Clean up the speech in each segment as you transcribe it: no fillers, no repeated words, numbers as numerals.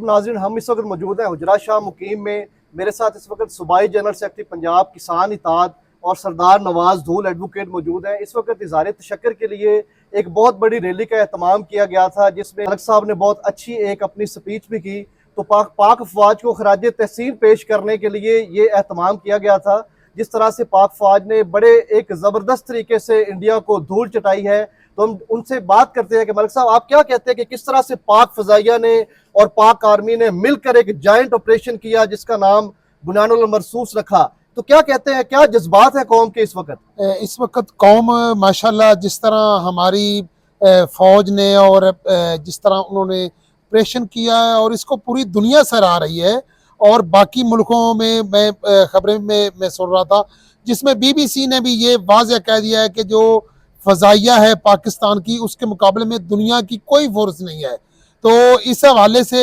नाज़रीन, हम इस वक्त मौजूद हैं हुजरा शाह मुकीम में। मेरे साथ इस वक्त सूबाई जनरल सेक्रेटरी पंजाब किसान इत्तेहाद और सरदार नवाज धूल एडवोकेट मौजूद हैं। इस वक्त इज़हार तशक्कुर के लिए एक बहुत बड़ी रैली का एहतमाम किया गया था, जिसमें मलिक साहब ने बहुत अच्छी एक अपनी स्पीच भी की। तो पाक अफवाज को खराज तहसीन पेश करने के लिए ये एहतमाम किया गया था। जिस तरह से पाक फौज ने बड़े एक ज़बरदस्त तरीके से इंडिया को धूल चटाई है, तो हम उनसे बात करते हैं कि मलिक साहब, आप क्या कहते हैं कि किस तरह से पाक फजाइया ने और पाक आर्मी ने मिलकर एक जॉइंट ऑपरेशन किया जिसका नाम बुनियानुल मरसूस रखा। तो क्या कहते हैं, क्या जज्बात है कौम के इस वक्त? इस वक्त कौम माशाल्लाह जिस तरह हमारी फौज ने और जिस तरह उन्होंने ऑपरेशन किया है और इसको पूरी दुनिया सराह रही है। और बाकी मुल्कों में मैं खबरें में मैं सुन रहा था जिसमें बीबीसी ने भी ये वाज़ह कह दिया है कि जो फ़ज़ाइया है पाकिस्तान की, उसके मुकाबले में दुनिया की कोई फोर्स नहीं है। तो इस हवाले से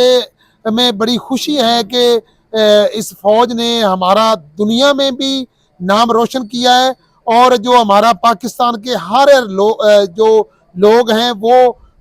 हमें बड़ी खुशी है कि इस फौज ने हमारा दुनिया में भी नाम रोशन किया है और जो हमारा पाकिस्तान के हर जो लोग हैं वो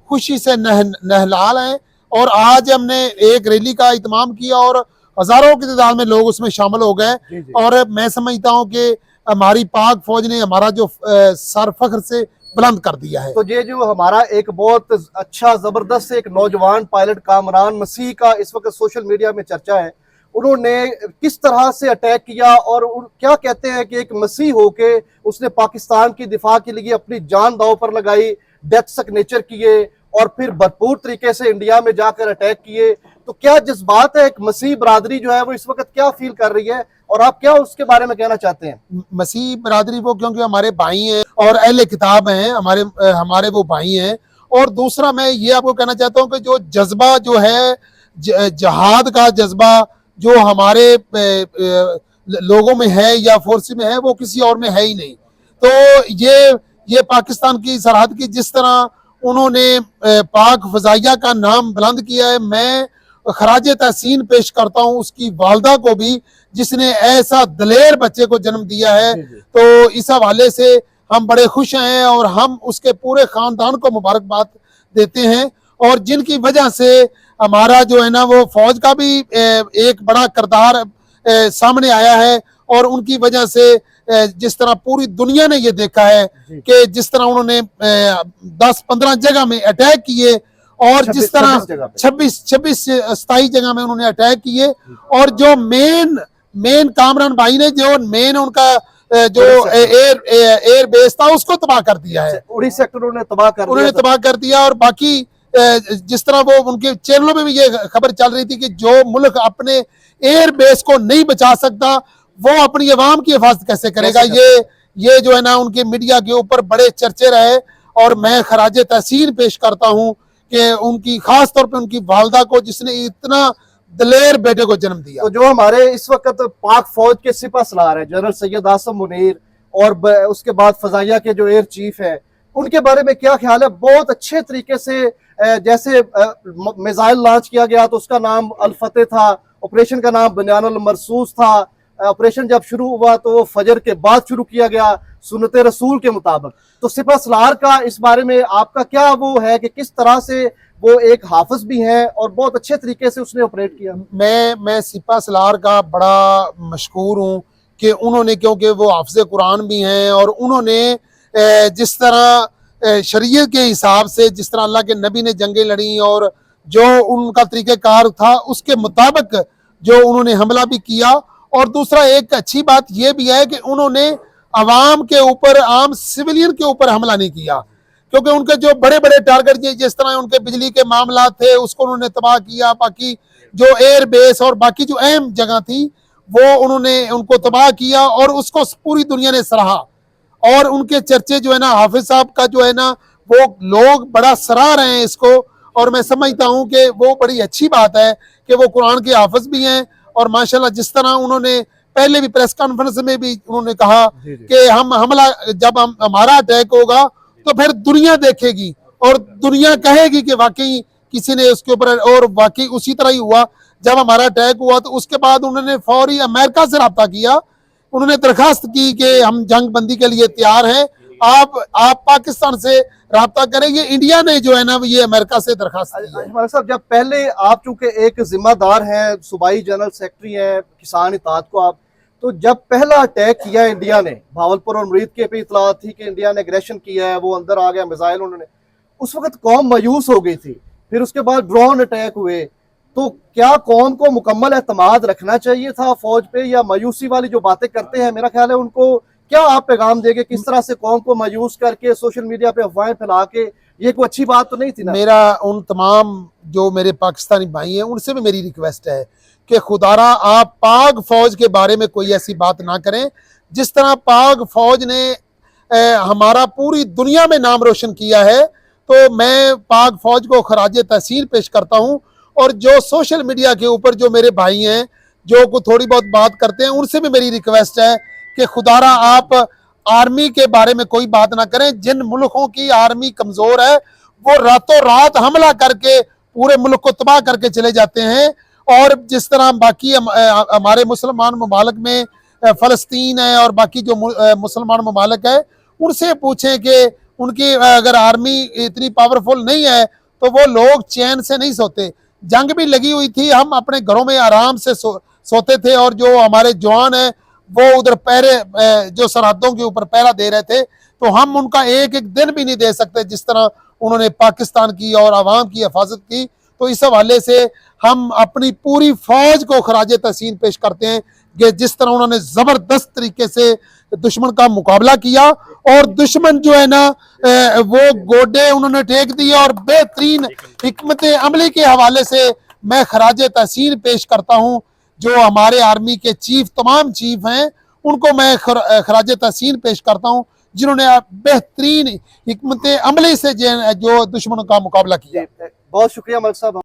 खुशी से नहलाल हैं। और आज हमने एक रैली का इत्माम किया और हजारों की तादाद में लोग उसमें शामिल हो गए। और मैं समझता हूँ कि हमारी पाक फौज ने हमारा जो सर फख्र से बुलंद कर दिया है। तो ये जो हमारा एक बहुत अच्छा जबरदस्त एक नौजवान पायलट कामरान मसीह का इस वक्त सोशल मीडिया में चर्चा है, उन्होंने किस तरह से अटैक किया और क्या कहते हैं कि एक मसीह होके उसने पाकिस्तान की दिफा के लिए अपनी जान दांव पर लगाई, डेथ सिग्नेचर किए और फिर भरपूर तरीके से इंडिया में जाकर अटैक किए। तो क्या जज्बात है, एक मसीह बरादरी जो है वो इस वक्त क्या फील कर रही है और आप क्या उसके बारे में कहना चाहते हैं? मसीह बरादरी वो क्योंकि हमारे भाई हैं और अहले किताब हैं, हमारे वो भाई हैं। और दूसरा मैं ये आपको कहना चाहता हूँ कि जो जज्बा जो है जहाद का जज्बा जो हमारे लोगों में है या फोर्स में है वो किसी और में है ही नहीं। तो ये पाकिस्तान की सरहद की जिस तरह उन्होंने पाक फजाइया का नाम बुलंद किया है, मैं खराज तहसीन पेश करता हूँ उसकी वालदा को भी जिसने ऐसा दलेर बच्चे को जन्म दिया है। तो इस हवाले से हम बड़े खुश हैं और हम उसके पूरे खानदान को मुबारकबाद देते हैं। और जिनकी वजह से हमारा जो है ना वो फौज का भी एक बड़ा किरदार सामने आया है। और उनकी वजह से जिस तरह पूरी दुनिया ने ये देखा है कि जिस तरह उन्होंने 10-15 जगह में अटैक किए और जिस तरह 26-27 जगह में उन्होंने अटैक किए और जो मेन कामरान भाई ने जो मेन उनका जो एयर बेस था उसको तबाह कर दिया है। उड़ी सेक्टर उन्होंने तबाह कर दिया। और बाकी जिस तरह वो उनके चैनलों में भी ये खबर चल रही थी कि जो मुल्क अपने एयर बेस को नहीं बचा सकता वो अपनी अवाम की हिफाजत कैसे करेगा। ये जो है ना उनके मीडिया के ऊपर बड़े चर्चे रहे। और मैं खराज तहसीन पेश करता हूँ कि उनकी खास तौर पे उनकी वालदा को जिसने इतना दलेर बेटे को जन्म दिया। तो जो हमारे इस वक्त पाक फौज के सिपह सलार है जनरल सैयद आसम मुनीर और उसके बाद फजाइया के जो एयर चीफ है, उनके बारे में क्या ख्याल है? बहुत अच्छे तरीके से जैसे मिसाइल लॉन्च किया गया तो उसका नाम अल फतेह था, ऑपरेशन का नाम बुनियानुल मरसूस था। ऑपरेशन जब शुरू हुआ तो वो फजर के बाद शुरू किया गया सुन्नत रसूल के मुताबिक। तो सिपह सलार का इस बारे में आपका क्या वो है कि किस तरह से वो एक हाफिज भी हैं और बहुत अच्छे तरीके से उसने ऑपरेट किया? मैं सिपह सलार का बड़ा मशकूर हूँ कि उन्होंने, क्योंकि वो हाफिज कुरान भी हैं और उन्होंने जिस तरह शरीयत के हिसाब से जिस तरह अल्लाह के नबी ने जंगें लड़ी और जो उनका तरीक़ेकार था उसके मुताबिक जो उन्होंने हमला भी किया। और दूसरा एक अच्छी बात यह भी है कि उन्होंने अवाम के ऊपर, आम सिविलियन के ऊपर हमला नहीं किया, क्योंकि उनके जो बड़े बड़े टारगेट जिस तरह उनके बिजली के मामला थे उसको उन्होंने तबाह किया। बाकी जो एयर बेस और बाकी जो अहम जगह थी वो उन्होंने उनको तबाह किया और उसको पूरी दुनिया ने सराहा। और उनके चर्चे जो है ना हाफिज साहब का जो है ना वो लोग बड़ा सराह रहे हैं इसको। और मैं समझता हूँ कि वो बड़ी अच्छी बात है कि वो कुरान के हाफिज भी हैं। और माशाल्लाह जिस तरह उन्होंने पहले भी प्रेस कॉन्फ्रेंस में भी उन्होंने कहा कि हम हमला जब हमारा अटैक होगा तो फिर दुनिया देखेगी और दुनिया कहेगी कि वाकई किसी ने उसके ऊपर, और वाकई उसी तरह ही हुआ। जब हमारा अटैक हुआ तो उसके बाद उन्होंने फौरी अमेरिका से रब्ता किया, उन्होंने दरखास्त की कि हम जंग बंदी के लिए तैयार हैं आप पाकिस्तान से राब्ता करें। ये इंडिया ने जो है ना ये अमेरिका से दरखास्त की है। हमारे साहब, जब पहले आप चूंकि एक जिम्मेदार हैं, सूबाई जनरल सेक्रेटरी हैं किसान इत्तेहाद को आप, तो जब पहला अटैक किया इंडिया ने भावलपुर और मुरीद के पे इतला थी कि इंडिया ने एग्रेशन किया है, वो अंदर आ गया मिसाइल उन्होंने, उस वक्त कौम मायूस हो गई थी। फिर उसके बाद ड्रोन अटैक हुए, तो क्या कौम को मुकम्मल एतमाद रखना चाहिए था फौज पे, या मायूसी वाली जो बातें करते हैं, मेरा ख्याल है उनको क्या आप पैगाम देंगे, किस तरह से कौम को मायूस करके सोशल मीडिया पे अफवाहें फैला के, ये कोई अच्छी बात तो नहीं थी ना। मेरा उन तमाम जो मेरे पाकिस्तानी भाई हैं उनसे भी मेरी रिक्वेस्ट है कि खुदारा आप पाक फौज के बारे में कोई ऐसी बात ना करें। जिस तरह पाक फौज ने हमारा पूरी दुनिया में नाम रोशन किया है, तो मैं पाक फौज को खराज तहसीन पेश करता हूं। और जो सोशल मीडिया के ऊपर जो मेरे भाई हैं जो को थोड़ी बहुत बात करते हैं, उनसे भी मेरी रिक्वेस्ट है कि खुदारा आप आर्मी के बारे में कोई बात ना करें। जिन मुल्कों की आर्मी कमजोर है वो रातों रात हमला करके पूरे मुल्क को तबाह करके चले जाते हैं। और जिस तरह बाकी हमारे मुसलमान ममालिक में फ़लस्तीन है और बाकी जो मुसलमान ममालिक है, उनसे पूछें कि उनकी अगर आर्मी इतनी पावरफुल नहीं है तो वो लोग चैन से नहीं सोते। जंग भी लगी हुई थी, हम अपने घरों में आराम से सोते थे, और जो हमारे जवान हैं वो उधर पहरे जो सरहदों के ऊपर पहरा दे रहे थे, तो हम उनका एक एक दिन भी नहीं दे सकते जिस तरह उन्होंने पाकिस्तान की और आवाम की हिफाजत की। तो इस हवाले से हम अपनी पूरी फौज को खराज तहसीन पेश करते हैं कि जिस तरह उन्होंने जबरदस्त तरीके से दुश्मन का मुकाबला किया, और दुश्मन जो है ना वो गोडे उन्होंने टेक दिए। और बेहतरीन हिकमत अमली के हवाले से मैं खराज तहसीन पेश करता हूँ जो हमारे आर्मी के चीफ, तमाम चीफ हैं, उनको मैं खराज तहसीन पेश करता हूँ जिन्होंने बेहतरीन हिकमत अमली से जो दुश्मनों का मुकाबला किया। बहुत शुक्रिया मलिक साहब।